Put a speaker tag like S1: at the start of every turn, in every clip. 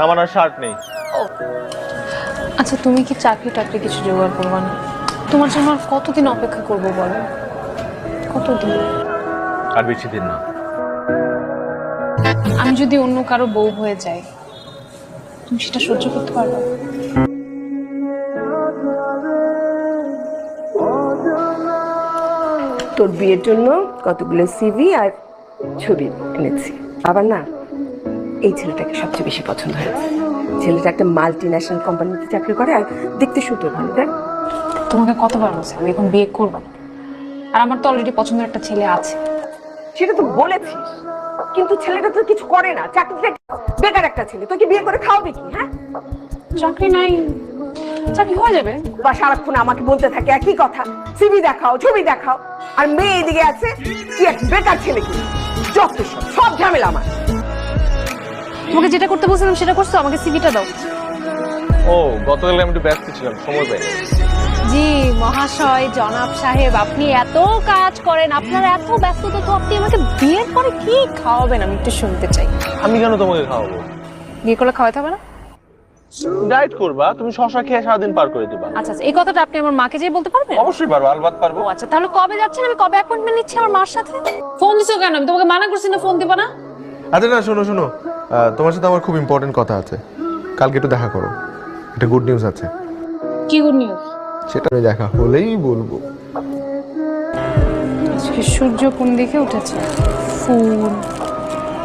S1: আমার আর শার্ট নেই।
S2: আচ্ছা তুমি কি চাকরি কিছু জোগাড় করবা না? তোমার জন্য আর কতদিন অপেক্ষা করবো বলো? কতদিন?
S1: আর বেশি দিন না।
S2: আমি যদি অন্য কারো বউ হয়ে যাই, তুমি সেটা সহ্য করতে পারবে?
S3: তোর বিয়ের জন্য কতগুলো সিভি আর ছবি এনেছি। আবার না, এই ছেলেটাকে সবচেয়ে বেশি পছন্দ হয়েছে। ছেলেটা একটা মাল্টি ন্যাশনাল কোম্পানিতে চাকরি করে আর দেখতে শুধু ভালো। দেখ,
S2: তোমাকে কতবার বলছি আমি এখন বিয়ে করবো না, আর আমার তো অলরেডি পছন্দের একটা ছেলে আছে।
S3: সেটা তো বলেছিস, কিন্তু ছেলেটা তো কিছু করে না, চাকরিটা বেকার একটা ছেলে। তোকে বিয়ে করে খাওয়াবে কি? হ্যাঁ,
S2: চাকরি নাই, চাকরি হয়ে যাবে।
S3: বা সারাক্ষণ আমাকে বলতে থাকে একই কথা, সিভি দেখাও, ছবি দেখাও। আর মেয়ে এদিকে আছে, তুই এক বেকার ছেলে। কি যত সব ঝামেলা আমার।
S2: তোমাকে যেটা করতে বলছিলাম সেটা করছো, আমাকে সিভিটা দাও।
S1: ও, গতকাল আমি একটু ব্যস্ত ছিলাম, সময় পাই।
S2: জি মহাশয়, জনাব সাহেব, আপনি এত কাজ করেন, আপনার এত ব্যস্ততা, তো আপনি আমাকে বিয়ের পরে কি খাওয়াবেন আমি একটু শুনতে চাই।
S1: আমি কেন তোমাকে খাওয়াবো?
S2: বিয়ে করলে খাওয়াতে হবে না?
S1: ডায়েট করবা, তুমি শশা খেয়ে সারাদিন পার করে দিবা।
S2: আচ্ছা আচ্ছা, এই কথাটা আপনি আমার মাকে যেয়ে বলতে পারবেন?
S1: অবশ্যই পারবো, আলবাত পারবো।
S2: ও আচ্ছা, তাহলে কবে যাচ্ছেন? আমি কবে অ্যাপয়েন্টমেন্ট নিচ্ছি আমার মার সাথে? ফোন দিছো কেন? আমি তোমাকে মানা করছি না ফোন দিবা না।
S4: আচ্ছা না, শোনো শোনো, তোমার সাথে আমার খুব ইম্পর্টেন্ট কথা আছে। কালকে একটু দেখা করো, একটা গুড নিউজ আছে।
S2: কি গুড নিউজ?
S4: সেটা আমি দেখা হলেই বলবো।
S2: আজকে সূর্য কোন দিকে উঠেছে? ফুল,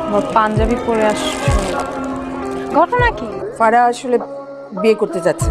S2: আমার পাঞ্জাবি পরে আসছো, ঘটনা কি?
S3: ফারা আসলে বিয়ে করতে যাচ্ছে।